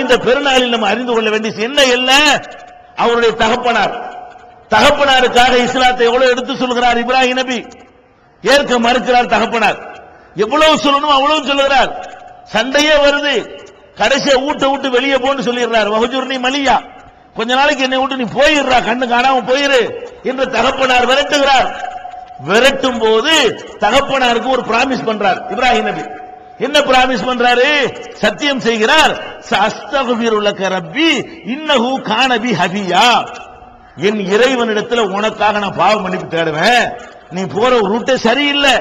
இந்த பெருநாளில் நம்ம அறிந்து கொள்ள வேண்டிய என்ன எல்லை? அவருடைய தகப்பனாருக்காக இஸ்லாத்தை எவ்வளவு எடுத்து சொல்கிறார் இப்ராஹிம் நபி. ஏற்க மறுக்கிறார் தகப்பனார். எவ்வளவு சொல்லணும் அவ்வளவு சொல்லுகிறார். சண்டையே வருது. கடைசியா விட்டு வெளியே போன்னு சொல்லிடுறார். வஹஜுர்னி மலியா, கொஞ்ச நாளைக்கு என்னை விட்டு நீ போயிடுறா, கண்ணு காணாம போயிரு என்று தகப்பனார் விரட்டுகிறார். விரட்டும் போது தகப்பனாருக்கு ஒரு பிராமிஸ் பண்றார் இப்ராஹிம் நபி. என்ன பிராமிஸ் பண்றாரு? சத்தியம் செய்கிறார். அஸ்தக்ஃபிருலக ரப்பி இன்னஹு கான பி ஹபியா, என் இறைவனிடத்துல உனக்காக நான் பாவ மன்னிப்பு தேடுவேன். நீ போற ரூட்டே சரியில்லை,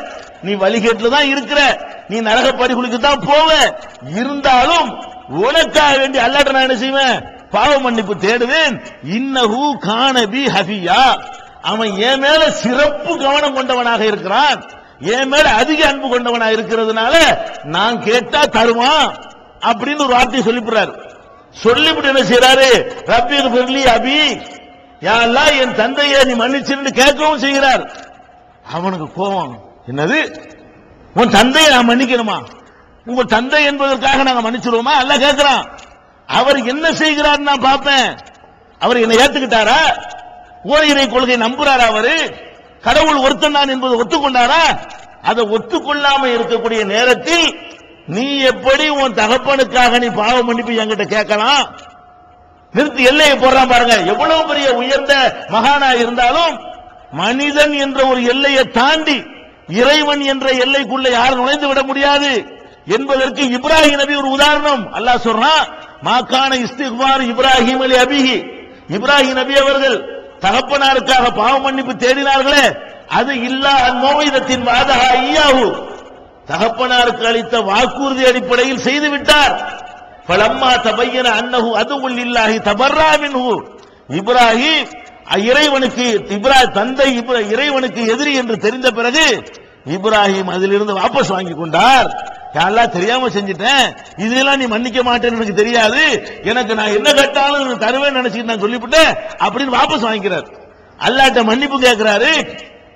நீ வழிகேட்டுல தான் இருக்கிற, நீ நரக படுகொலைக்கு தான் போவ, இருந்தாலும் உனக்காக வேண்டி அல்லாஹ்ட்ட நான் என்ன செய்வேன்? பாவ மன்னிப்பு தேடுவேன். இன்னஹு கான பி ஹபியா, அவன் என் மேல சிறப்பு கவனம் கொண்டவனாக இருக்கிறான், என் மேல அதிக அன்பு கொண்டவனாக இருக்கிறதுனால நான் கேட்டா தருவான் அப்படின்னு ஒரு வார்த்தையை சொல்லிவிடுறாரு. சொல்லிவிட்டு என்ன செய்யறாரு? ரப்பிக்கு பிர்லி அபி, யா அல்லாஹ் என் தந்தையை நீ மன்னிச்சிருந்து கேட்கவும் செய்கிறார். அவனுக்கு கோபம், என்னது உன் தந்தையை நான் மன்னிக்கணுமா? உங்க தந்தை என்பதற்காக நாங்க மன்னிச்சிருவோமா? அல்லாஹ் கேட்கிறான். அவர் என்ன செய்கிறார் நான் பார்ப்பேன். அவர் என்னை ஏத்துக்கிட்டாரா? ஓரிரை கொள்கை நம்புறாரா? அவரு கடவுள் ஒருத்தன் தான் என்பதை ஒத்துக்கொண்டாரா? அதை ஒத்துக்கொள்ளாம இருக்கக்கூடிய நேரத்தில் நீ எப்படி உன் தகப்பனுக்காக நீ பாவ மன்னிப்பு என்கிட்ட கேட்கலாம்? நிறுத்தி எல்லையை போடுறான் பாருங்க. எவ்வளவு பெரிய உயர்ந்த மகானா இருந்தாலும் மனிதன் என்ற ஒரு எல்லையை தாண்டி இறைவன் என்ற எல்லைக்குள்ள யாரும் நுழைந்து விட முடியாது என்பதற்கு இப்ராஹிம் நபி ஒரு உதாரணம். அல்லாஹ் சொல்றான், மாகான இஸ்திக்பார் இப்ராஹிம் அலி அபிஹி, இப்ராஹிம் நபி அவர்கள் தகப்பனாருக்காக பாவ மன்னிப்பு தேடினார்களே, அது இல்லா அன்மோவிதத்தின் வாதஹா இய்யாஹு, தகப்பனாருக்கு அளித்த வாக்குறுதி அடிப்படையில் செய்து விட்டார். ஃபலம்மா தபய்யன அன்னஹு அதுவுல் இல்லாஹி தபர்ரா மின்ஹு, இப்ராஹிம் இறைவனுக்கு தந்தை இறைவனுக்கு எதிரி என்று தெரிந்த பிறகு இப்ராஹிம் அதிலிருந்து வாபஸ் வாங்கி கொண்டார். யாரெல்லாம் தெரியாம செஞ்சிட்டேன், இதெல்லாம் நீ மன்னிக்க மாட்டேன்னு எனக்கு தெரியாது, எனக்கு நான் என்ன கேட்டாலும் தருவேன் நினைச்சிட்டு நான் சொல்லிவிட்டேன் அப்படின்னு வாபஸ் வாங்கிக்கிறார். அல்லாஹ்ட்ட மன்னிப்பு கேட்கிறாரு.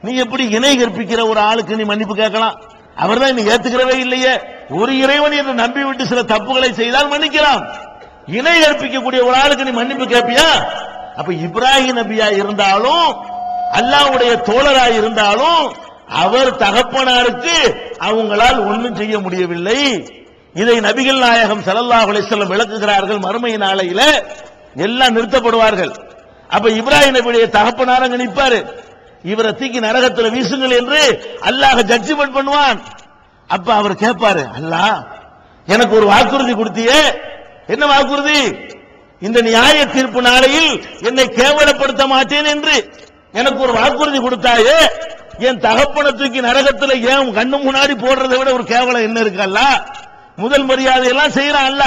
நீ எப்படி இணை கற்பிக்கிற ஒரு ஆளுக்கு நீ மன்னிப்பு கேட்கலாம்? அவர் தான் நீ ஏத்துக்கிறவே இல்லையே. ஒரு இறைவன் என்று நம்பிவிட்டு சில தப்புகளை செய்தால் மன்னிக்கலாம், இணை கற்பிக்கக்கூடிய ஒரு ஆளுக்கு நீ மன்னிப்பு கேட்பியா? அப்ப இப்ராஹிம் நபியா இருந்தாலும் அல்லாஹ்வுடைய தோழராய் இருந்தாலும் அவர் தகப்பனாருக்கு அவங்களால் ஒன்றும் செய்ய முடியவில்லை. இதை நபிகள் நாயகம் ஸல்லல்லாஹு அலைஹி வஸல்லம் விளக்குகிறார்கள். மறுமை நாளையில எல்லாம் நிறுத்தப்படுவார்கள். அப்ப இப்ராஹிம் நபியுடைய தகப்பனார் அங்க நிற்பாரு. இவரை தூக்கி நரகத்தில் வீசுங்கள் என்று அல்லாஹ் ஜட்ஜ்மென்ட் பண்ணுவான். அப்ப அவர் கேட்பாரு, அல்லாஹ் எனக்கு ஒரு வாக்குறுதி கொடுத்தியே, என்ன வாக்குறுதி? இந்த நியாய தீர்ப்பு நாளையில் என்னை கேவலப்படுத்த மாட்டேன் என்று எனக்கு ஒரு வாக்குறுதி கொடுத்தாயே, என் தகப்பனை தூக்கி நரகத்தில் ஏன் கண்ணு முன்னாடி போடுறதை விட ஒரு கேவலம் என்ன இருக்கல்ல? முதல் மரியாதை எல்லாம் செய்யறான் அல்ல,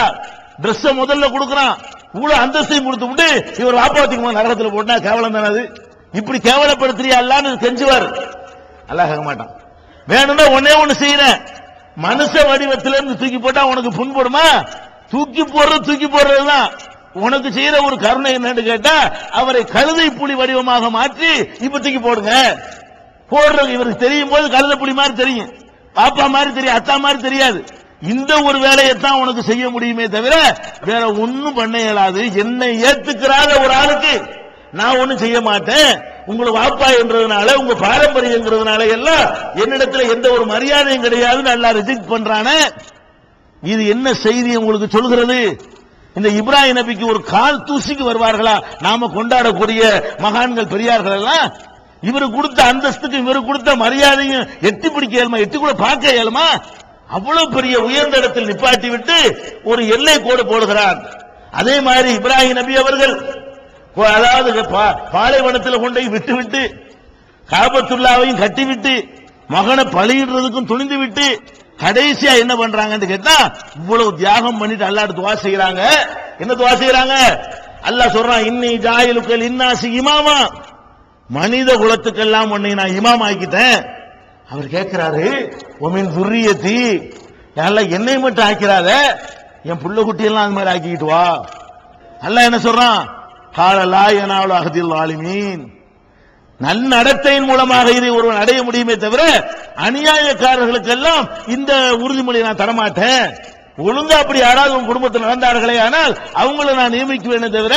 டிரெஸ் முதல்ல கொடுக்கறான், இவ்வளவு அந்தஸ்தையும் கொடுத்து விட்டு இவர் வாப்பாத்திக்கு நரகத்தில் போட்டா கேவலம் தானே? அது இப்படி கேவலப்படுத்துறியா அல்லான்னு கெஞ்சுவார். அல்லாஹ் கேட்க மாட்டான். வேணும்னா ஒன்னே ஒண்ணு செய்யறேன், மனுஷ வடிவத்திலிருந்து தூக்கி போட்டா உனக்கு புண்படுமா? தூக்கி போடுறதுதான் உனக்கு செய்யற ஒரு கருணை என்னன்னு கேட்டா, அவரை கழுதை புலி வடிவமாக மாற்றி இப்ப தூக்கி போடுங்க. போடுறது இவருக்கு தெரியும் போது கழுதை புலி மாதிரி தெரியும், பாப்பா மாதிரி தெரியும், அத்தா மாதிரி தெரியாது. இந்த ஒரு வேலையைத்தான் உனக்கு செய்ய முடியுமே தவிர வேற ஒன்னும் பண்ண இயலாது. என்னை ஏத்துக்கிறாத ஒரு ஆளுக்கு நான் ஒன்னும் செய்ய மாட்டேன். உங்களுக்கு வாப்பா என்றதுனால, உங்க பாரம்பரியங்கிறதுனால எல்லாம் என்னிடத்துல எந்த ஒரு மரியாதையும் கிடையாதுன்னு அல்லாஹ் ரிஜெக்ட் பண்றானே. இது என்ன செய்தி உங்களுக்கு சொல்கிறது? இந்த இப்ராஹிம் நபிக்கு ஒரு கால் தூசிக்கு வருவார்களா நாம கொண்டாடக்கூடிய மகான்கள் பெரியார்கள் எல்லாம்? இவரு கொடுத்த அந்தஸ்துக்கு இவரு கொடுத்த மரியாதையும் எட்டி பிடிக்க இயலுமா? எட்டி கூட பார்க்க இயலுமா? அவ்வளவு பெரிய உயர்ந்த இடத்தில் நிப்பாட்டி விட்டு ஒரு எல்லை கோடு போடுகிறார். அதே மாதிரி இப்ராஹிம் நபி அவர்கள் அதாவது பாலைவனத்தில் கொண்டு விட்டு காபத்துல்லாவையும் கட்டிவிட்டு மகனை பலியிடுறதுக்கும் துணிந்து விட்டு கடைசியா என்ன பண்றாங்கன்னு கேட்டா, இவ்வளவு தியாகம் பண்ணிட்டு அல்லாஹ்ட்ட துஆ செய்யறாங்க. என்ன துஆ செய்யறாங்க? அல்லாஹ் சொல்றான், இன்னி ஜாயிலுக்கல் இன்னாசி இமாமா, மனித குலத்துக்கெல்லாம் உன்னை நான் இமாம் ஆக்கிட்டேன். அவர் கேட்கிறாரு, உமின் துர்ரியத்தி, அல்லாஹ் என்னை மட்டும் ஆக்கிறாத, என் புள்ள குட்டியெல்லாம் அது மாதிரி ஆக்கிக்கிட்டு வா. அல்லாஹ் என்ன சொல்றான்? கால லா யனாலு அஹதில் ஆலிமீன், நன்னடத்தையின் மூலமாக இதை ஒருவன் அடைய முடியுமே தவிர அநியாயக்காரர்களுக்கெல்லாம் இந்த உறுதிமொழி நான் தரமாட்டேன். ஒழுங்கா அப்படி யாராவது உங்க குடும்பத்தில் நடந்தார்களே ஆனால் அவங்கள நான் நியமிக்குவேனே தவிர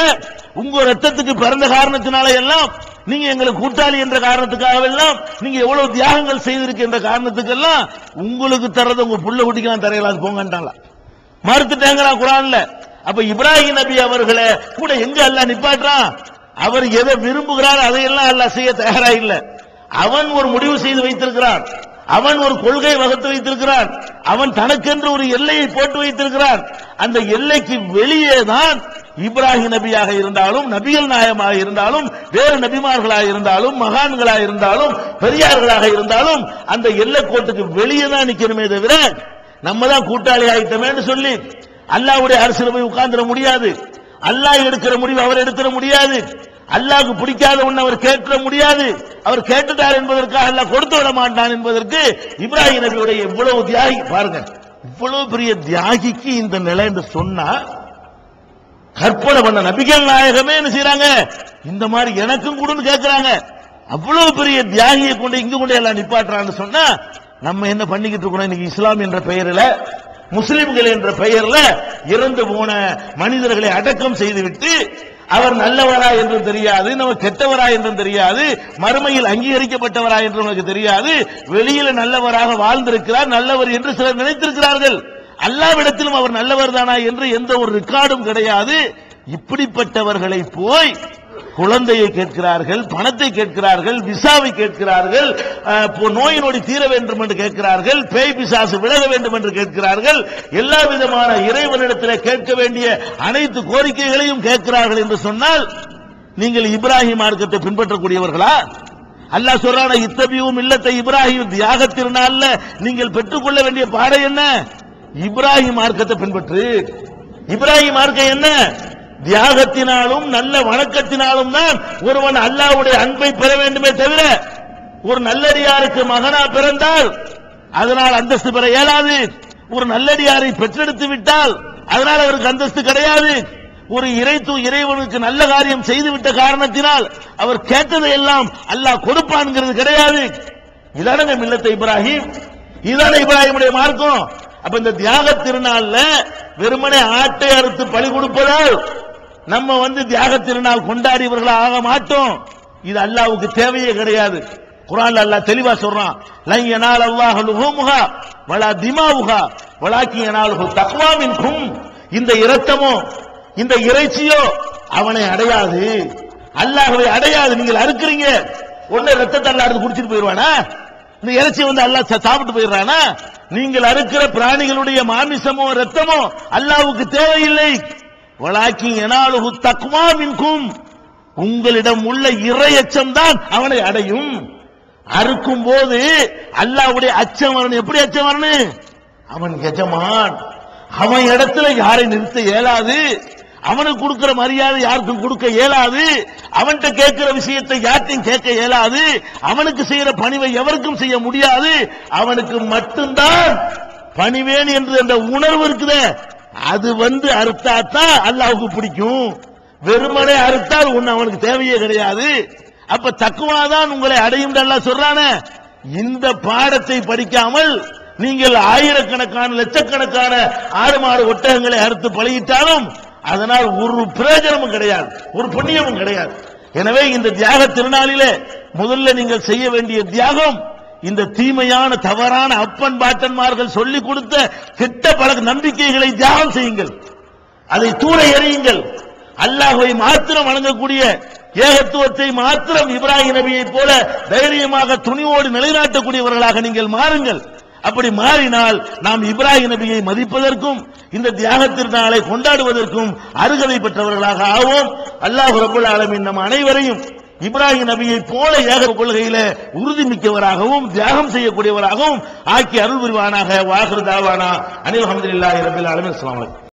உங்க ரத்தத்துக்கு பிறந்த காரணத்தினால எல்லாம் நீங்க எங்களுக்கு கூட்டாளி என்ற காரணத்துக்காக எல்லாம் நீங்க எவ்வளவு தியாகங்கள் செய்திருக்கின்ற காரணத்துக்கெல்லாம் உங்களுக்கு தர்றது உங்க புள்ள குட்டிக்கெல்லாம் தரையலாம் போங்கன்றாங்களா, மறுத்துட்டாங்களா குர்ஆன்ல. அப்ப இப்ராஹிம் நபி அவர்களை கூட எங்க அல்லாஹ் நிப்பாட்டுறான்? அவர் எதை விரும்புகிறார் அதையெல்லாம் அல்லாஹ் செய்ய தயாரா இல்ல. அவன் ஒரு முடிவு செய்து வைத்திருக்கிறான், அவன் ஒரு கொள்கை வகுத்து வைத்திருக்கிறான், அவன் தனக்கென்று ஒரு எல்லையை போட்டு வைத்திருக்கிறான். அந்த எல்லைக்கு வெளியே தான் இப்ராஹிம் நபியாக இருந்தாலும் நபிகள் நாயகமாக இருந்தாலும் வேறு நபிமார்களாக இருந்தாலும் மகான்களாக இருந்தாலும் பெரியார்களாக இருந்தாலும் அந்த எல்லைக்கோட்டுக்கு வெளியே தான் நிக்கணுமே தவிர நம்ம தான் கூட்டாளி ஆயிட்டோமேன்னு சொல்லி அல்லாஹ்வுடைய அரசியல் போய் உட்கார்ந்துட முடியாது. அல்லாஹ் எடுக்கிற முடிவு அவர் எடுத்துட முடியாது. அல்லாஹ்வுக்கு பிடிக்காத ஒன்று அவர் கேட்க முடியாது. அவர் கேட்டுட்டார் என்பதற்காக அல்லாஹ் கொடுத்து விட மாட்டான் என்பதற்கு இப்ராஹிம் நபியுடைய இவ்வளவு தியாகி பாருங்க. இவ்வளவு பெரிய தியாகிக்கு இந்த நிலை என்று சொன்னா கற்பனை பண்ண நபிகள் நாயகமே என்ன செய்யறாங்க? இந்த மாதிரி எனக்கும் கூடன்னு கேட்கிறாங்க. அவ்வளவு பெரிய தியாகியை கொண்டு இங்க கொண்டு எல்லாம் நிப்பாட்டுறான்னு சொன்னா நம்ம என்ன பண்ணிக்கிட்டு இருக்கோம்? இன்னைக்கு இஸ்லாம் என்ற பெயரில் முஸ்லிம்கள் என்ற பெயர்ல இறந்து போன மனிதர்களை அடக்கம் செய்துவிட்டு அவர் நல்லவரா என்றும் தெரியாது, நம்ம கெட்டவரா என்றும் தெரியாது, மறுமையில் அங்கீகரிக்கப்பட்டவரா என்று நமக்கு தெரியாது, வெளியில நல்லவராக வாழ்ந்திருக்கிறார், நல்லவர் என்று சிலர் நினைத்திருக்கிறார்கள். அல்லாஹ்விடத்திலும் அவர் நல்லவர் தானா என்று எந்த ஒரு ரெக்கார்டும் கிடையாது. இப்படிப்பட்டவர்களை போய் குழந்தையை கேட்கிறார்கள், பணத்தை கேட்கிறார்கள், விசாவை கேட்கிறார்கள், நோய் நொடி தீர வேண்டும் என்று கேட்கிறார்கள், பேய் பிசாசு விலக வேண்டும் என்று கேட்கிறார்கள், எல்லா விதமான இறைவனிடத்தில் கேட்க வேண்டிய அனைத்து கோரிக்கைகளையும் கேட்கிறார்கள் என்று சொன்னால் நீங்கள் இப்ராஹிம் மார்க்கத்தை பின்பற்றக்கூடியவர்களா? அல்லாஹ் சொல்றான இத்தபியும் இல்லத்தை இப்ராஹிம் தியாகத்தினால நீங்கள் பெற்றுக்கொள்ள வேண்டிய பாடம் என்ன? இப்ராஹிம் மார்க்கத்தை பின்பற்று. இப்ராஹிம் மார்க்கம் என்ன? தியாகத்தினாலும் நல்ல வணக்கத்தினாலும் தான் ஒருவன் அல்லாஹ்வுடைய அன்பை பெற வேண்டுமே தவிர ஒரு நல்லடியாருக்கு மகனா பிறந்தால் அதனால் அந்தஸ்து பெற இயலாது. ஒரு நல்லடியாரை பெற்றெடுத்து விட்டால் அதனால் அவருக்கு அந்தஸ்து கிடையாது. ஒரு இறைவனுக்கு நல்ல காரியம் செய்துவிட்ட காரணத்தினால் அவர் கேட்டதை எல்லாம் அல்லாஹ் கொடுப்பான்ங்கிறது கிடையாது. இதான மில்லத்தை இப்ராஹிம், இதான இப்ராஹிமுடைய மார்க்கம். அப்ப இந்த தியாக திருநாள்ல வெறுமனே ஆட்டை அறுத்து பலி கொடுப்பதால் நம்ம தியாக திருநாள் கொண்டாடியவர்களா ஆக மாட்டோம். இது அல்லாஹ்வுக்கு தேவையே கிடையாது. குர்ஆன்ல அல்லாஹ் தெளிவா சொல்றான், லன் யனால் அல்லாஹு லுஹூமுஹா வலா திமாவுஹா வலாக்கின் யனாலுஹு தக்வா மின்கும். இந்த இரத்தமோ இந்த இறைச்சியோ அவனை அடையாது, அல்லாஹ்வை அடையாது. நீங்கள் அறுக்கிறீங்க, உடனே ரத்தத்தை அல்லாஹ் எடுத்து குடிச்சிட்டு போயிடுவானா? இந்த இறைச்சி அல்லாஹ் சாப்பிட்டு போயிடுறானா? நீங்கள் அறுக்கிற பிராணிகளுடைய மாமிசமோ ரத்தமோ அல்லாஹ்வுக்கு தேவையில்லை. வலாக்கின் யனாலுஹு தக்வா மின்கும். உங்களிடம் உள்ள இறை அச்சம் தான் அவனை அடையும். அறுக்கும் போது அல்லாஹ்வுடைய அச்சம் வரணும். எப்படி அச்சம் வரணும்? அவன் எஜமான், அவன் இடத்துல யாரை நிறுத்த இயலாது, அவனுக்கு கொடுக்கிற மரியாதை யாருக்கும் கொடுக்க இயலாது, அவன்கிட்ட கேட்கிற விஷயத்தை யார்ட்டையும் கேட்க இயலாது, அவனுக்கு செய்யற பணிவை எவருக்கும் செய்ய முடியாது, அவனுக்கு மட்டும்தான் பணிவேன் என்று அந்த உணர்வு இருக்குதே, அது அறுத்தாத்தான் அல்லாஹ்வுக்கு பிடிக்கும். வெறுமனே அறுத்தால் ஒண்ணு அவனுக்கு தேவையே கிடையாது. அப்ப தக்வாதான் உங்களை அடையும் அல்லாஹ் சொல்றானே. இந்த பாடத்தை படிக்காமல் நீங்கள் ஆயிரக்கணக்கான லட்சக்கணக்கான ஆடு மாடு ஒட்டகங்களை அறுத்து பழகிட்டாலும் அதனால் ஒரு பிரயோஜனமும் கிடையாது, ஒரு புண்ணியமும் கிடையாது. எனவே இந்த தியாக திருநாளிலே முதல்ல நீங்கள் செய்ய வேண்டிய தியாகம் இந்த தீமையான தவறான அப்பன் பாட்டன்மார்கள் சொல்லிக் கொடுத்த கெட்ட பழக்க நம்பிக்கைகளை தியாகம் செய்யுங்கள், அதை தூர எறியுங்கள். அல்லாஹ்வை மாத்திரம் வணங்கக்கூடிய ஏகத்துவத்தை மாத்திரம் இப்ராஹிம் நபியை போல தைரியமாக துணிவோடு நிலைநாட்டக்கூடியவர்களாக நீங்கள் மாறுங்கள். அப்படி மாறினால் நாம் இப்ராஹிம் நபியை மதிப்பதற்கும் இந்த தியாக திருநாளை கொண்டாடுவதற்கும் அருகதை பெற்றவர்களாக ஆவோம். அல்லாஹ் ரப்பல் ஆலமீன் நம் அனைவரையும் இப்ராஹிம் நபியை போல ஏக கொள்கையில உறுதிமிக்கவராகவும் தியாகம் செய்யக்கூடியவராகவும் ஆக்கி அருள் புரிவானாக. வாஹிரு தாவானா அனில் ஹம்துலில்லாஹி ரப்பில் ஆலமீன். அஸ்ஸலாமு அலைக்கும்.